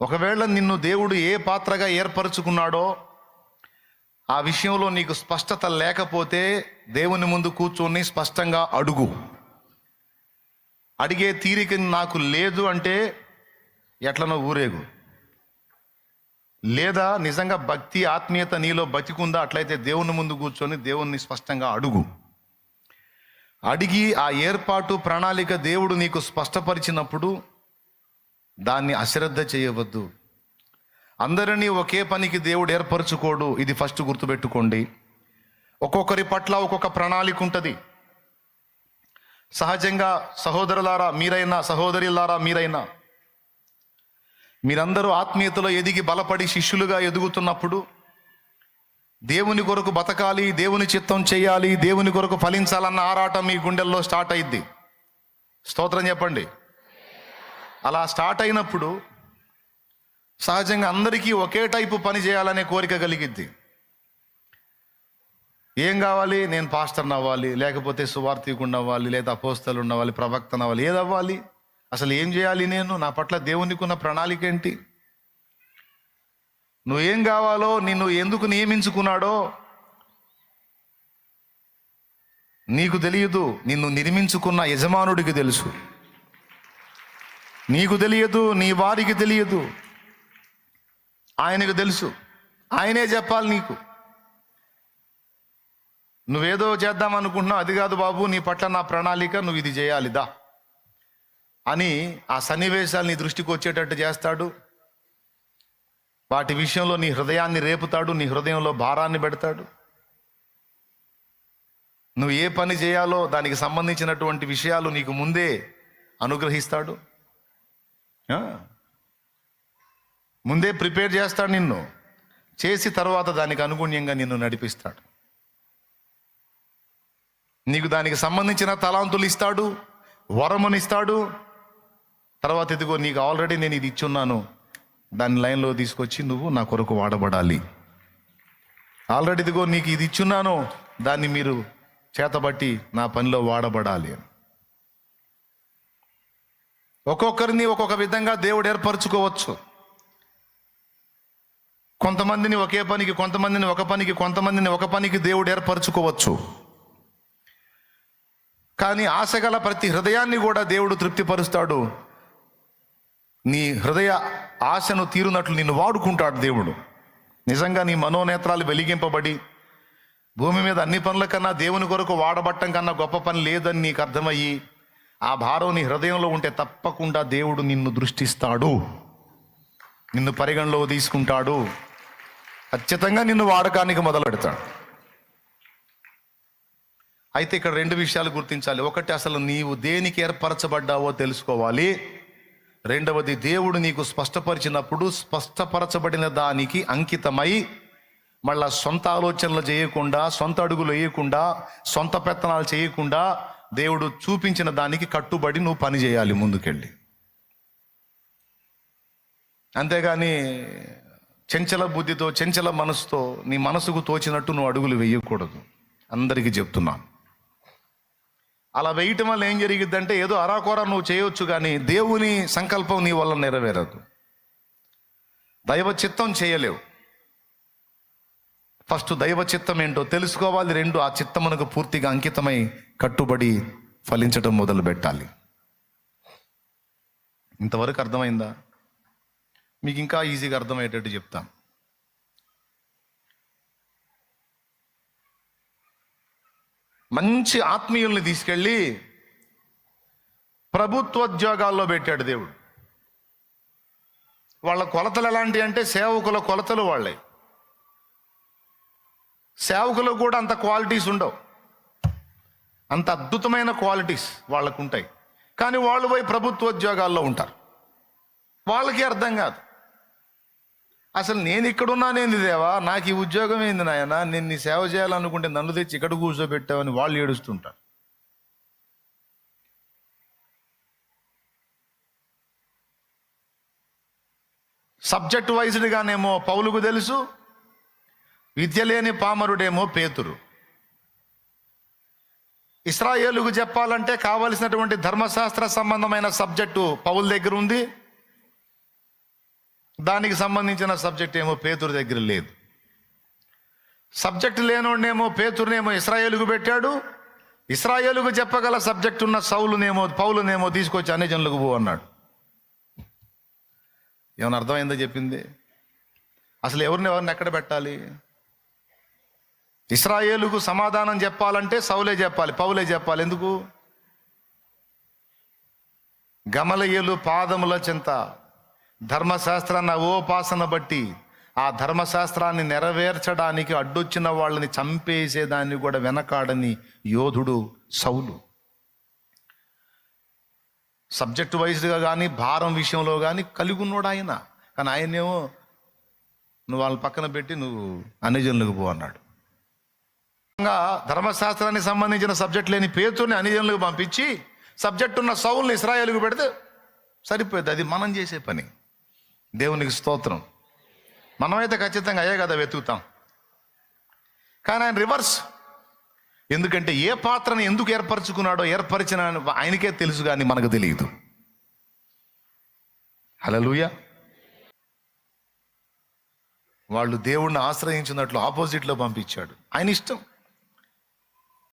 ఒకవేళ నిన్ను దేవుడు ఏ పాత్రగా ఏర్పరచుకున్నాడో ఆ విషయంలో నీకు స్పష్టత లేకపోతే దేవుని ముందు కూర్చొని స్పష్టంగా అడుగు. అడిగే తీరిక నాకు లేదు అంటే ఎట్లనో ఊరేగు. లేదా నిజంగా భక్తి ఆత్మీయత నీలో బతికుందా, అట్లయితే దేవుని ముందు కూర్చొని దేవుణ్ణి స్పష్టంగా అడుగు. అడిగి ఆ ఏర్పాటు ప్రణాళిక దేవుడు నీకు స్పష్టపరిచినప్పుడు దాన్ని అశ్రద్ధ చేయవద్దు. అందరినీ ఒకే పనికి దేవుడు ఏర్పరచుకోడు, ఇది ఫస్ట్ గుర్తుపెట్టుకోండి. ఒక్కొక్కరి పట్ల ఒక్కొక్క ప్రణాళిక ఉంటుంది. సహజంగా సహోదరులారా మీరైనా, సహోదరులారా మీరందరూ ఆత్మీయతలో ఎదిగి బలపడి శిష్యులుగా ఎదుగుతున్నప్పుడు దేవుని కొరకు బతకాలి, దేవుని చిత్తం చేయాలి, దేవుని కొరకు ఫలించాలన్న ఆరాటం మీ గుండెల్లో స్టార్ట్ అయింది. స్తోత్రం చెప్పండి. అలా స్టార్ట్ అయినప్పుడు సహజంగా అందరికీ ఒకే టైపు పని చేయాలనే కోరిక కలిగిద్ది. ఏం కావాలి? నేను పాస్టర్ని అవ్వాలి, లేకపోతే సువార్థికుడిని అవ్వాలి, లేదా అపోస్తలుని అవ్వాలి, ప్రవక్తను అవ్వాలి. ఏది అవ్వాలి? అసలు ఏం చేయాలి? నేను నా పట్ల దేవునికి ఉన్న ప్రణాళిక ఏంటి? నువ్వేం కావాలో, నిన్ను ఎందుకు నియమించుకున్నాడో నీకు తెలియదు. నిన్ను నిర్మించుకున్న యజమానుడికి తెలుసు. నీకు తెలియదు, నీ వారికి తెలియదు, ఆయనకు తెలుసు. ఆయనే చెప్పాలి నీకు. నువ్వేదో చేద్దాం అనుకుంటున్నావు, అది కాదు బాబు నీ పట్ల నా ప్రణాళిక, నువ్వు ఇది చేయాలి దా అని ఆ సన్నివేశాలు నీ దృష్టికి వచ్చేటట్టు చేస్తాడు. వాటి విషయంలో నీ హృదయాన్ని రేపుతాడు, నీ హృదయంలో భారాన్ని పెడతాడు. నువ్వు ఏ పని చేయాలో దానికి సంబంధించినటువంటి విషయాలు నీకు ముందే అనుగ్రహిస్తాడు. ముందే ప్రిపేర్ చేస్తాడు, నిన్ను చేసి తర్వాత దానికి అనుగుణ్యంగా నిన్ను నడిపిస్తాడు. నీకు దానికి సంబంధించిన తలాంతులు ఇస్తాడు, వరమునిస్తాడు. తర్వాత ఇదిగో నీకు ఆల్రెడీ నేను ఇది ఇచ్చున్నాను, దాన్ని లైన్లో తీసుకొచ్చి నువ్వు నా కొరకు వాడబడాలి. ఆల్రెడీ ఇదిగో నీకు ఇది ఇచ్చున్నాను, దాన్ని మీరు చేతబట్టి నా పనిలో వాడబడాలి. ఒక్కొక్కరిని ఒక్కొక్క విధంగా దేవుడు ఏర్పరచుకోవచ్చు. కొంతమందిని ఒకే పనికి, కొంతమందిని ఒక పనికి, కొంతమందిని ఒక పనికి దేవుడు ఏర్పరచుకోవచ్చు. కానీ ఆశగల ప్రతి హృదయాన్ని కూడా దేవుడు తృప్తిపరుస్తాడు. నీ హృదయ ఆశను తీరునట్లు నిన్ను వాడుకుంటాడు దేవుడు. నిజంగా నీ మనోనేత్రాలు వెలిగింపబడి భూమి మీద అన్ని పనుల కన్నా దేవుని కొరకు వాడబట్టం కన్నా గొప్ప పని లేదని నీకు అర్థమయ్యి ఆ భారం నీ హృదయంలో ఉంటే తప్పకుండా దేవుడు నిన్ను దృష్టిస్తాడు, నిన్ను పరిగణలో తీసుకుంటాడు, ఖచ్చితంగా నిన్ను వాడకానికి మొదలు పెడతాడు. అయితే ఇక్కడ రెండు విషయాలు గుర్తించాలి. ఒకటి, అసలు నీవు దేనికి ఏర్పరచబడ్డావో తెలుసుకోవాలి. రెండవది, దేవుడు నీకు స్పష్టపరిచినప్పుడు స్పష్టపరచబడిన దానికి అంకితమై మళ్ళా సొంత ఆలోచనలు చేయకుండా, సొంత అడుగులు వేయకుండా, సొంత పెత్తనాలు చేయకుండా దేవుడు చూపించిన దానికి కట్టుబడి నువ్వు పని చేయాలి ముందుకెళ్ళి. అంతేగాని చెంచల బుద్ధితో, చెంచల మనసుతో, నీ మనసుకు తోచినట్టు నువ్వు అడుగులు వేయకూడదు. అందరికీ చెప్తున్నాను. అలా వేయటం వల్ల ఏం జరిగిద్దంటే ఏదో అరాకొర నువ్వు చేయొచ్చు, కానీ దేవుని సంకల్పం నీ వల్ల నెరవేరదు. దైవ చిత్తం చేయలేవు. ఫస్ట్ దైవ చిత్తం ఏంటో తెలుసుకోవాలి. రెండు, ఆ చిత్తమునకు పూర్తిగా అంకితమై కట్టుబడి ఫలించడం మొదలు పెట్టాలి. ఇంతవరకు అర్థమైందా? మీకు ఇంకా ఈజీగా అర్థమయ్యేటట్టు చెప్తాను. మంచి ఆత్మీయుల్ని తీసుకెళ్ళి ప్రభుత్వోద్యోగాల్లో పెట్టాడు దేవుడు. వాళ్ళ కొలతలు ఎలాంటి అంటే సేవకుల కొలతలు వాళ్ళే. సేవకులు కూడా అంత క్వాలిటీస్ ఉండవు, అంత అద్భుతమైన క్వాలిటీస్ వాళ్ళకు ఉంటాయి. కానీ వాళ్ళు పోయి ప్రభుత్వోద్యోగాల్లో ఉంటారు. వాళ్ళకి అర్థం కాదు, అసలు నేను ఇక్కడున్నానేంది దేవా, నాకు ఈ ఉద్యోగం ఏంది నాయన, నేను నీ సేవ చేయాలనుకుంటే నన్ను తెచ్చి ఇక్కడ కూర్చోబెట్టావని వాళ్ళు ఏడుస్తుంటారు. సబ్జెక్ట్ వైజ్డ్గానేమో పౌలుకు తెలుసు, విద్య లేని పామరుడేమో పేతురు. ఇశ్రాయేలుకు చెప్పాలంటే కావలసినటువంటి ధర్మశాస్త్ర సంబంధమైన సబ్జెక్టు పౌలు దగ్గర ఉంది. దానికి సంబంధించిన సబ్జెక్ట్ ఏమో పేతురు దగ్గర లేదు. సబ్జెక్ట్ లేనోడనేమో పేతురునేమో ఇశ్రాయేలుకు పెట్టాడు. ఇశ్రాయేలుకు చెప్పగల సబ్జెక్ట్ ఉన్న పౌలునేమో తీసుకొచ్చి అన్ని జనులకు పో అన్నాడు. ఏమైనా అర్థమైందో చెప్పింది? అసలు ఎవరిని ఎక్కడ పెట్టాలి? ఇశ్రాయేలుకు సమాధానం చెప్పాలంటే సౌలే చెప్పాలి, పౌలే చెప్పాలి. ఎందుకు? గమలీయేలు పాదముల చెంత ధర్మశాస్త్రాన్ని అవోపాసన బట్టి ఆ ధర్మశాస్త్రాన్ని నెరవేర్చడానికి అడ్డొచ్చిన వాళ్ళని చంపేసేదాన్ని కూడా వెనకాడని యోధుడు సౌలు. సబ్జెక్ట్ వైజ్గా కానీ భారం విషయంలో కానీ కలిగి ఉన్నాడు ఆయన. కానీ ఆయనేమో నువ్వు వాళ్ళని పక్కన పెట్టి నువ్వు అన్ని జనులకు పో అన్నాడు. ధర్మశాస్త్రానికి సంబంధించిన సబ్జెక్ట్ లేని పేతుర్ని అన్ని జనులకు పంపించి సబ్జెక్ట్ ఉన్న సౌల్ని ఇశ్రాయేలుకు పెడితే సరిపోయింది. అది మనం చేసే పని. దేవునికి స్తోత్రం. మనమైతే ఖచ్చితంగా అయ్యే కదా వెతుకుతాం. కానీ ఆయన రివర్స్. ఎందుకంటే ఏ పాత్రను ఎందుకు ఏర్పరిచిన ఆయనకే తెలుసు, కానీ మనకు తెలియదు. హల్లెలూయా. వాళ్ళు దేవుణ్ణి ఆశ్రయించినట్లు ఆపోజిట్లో పంపించాడు. ఆయన ఇష్టం.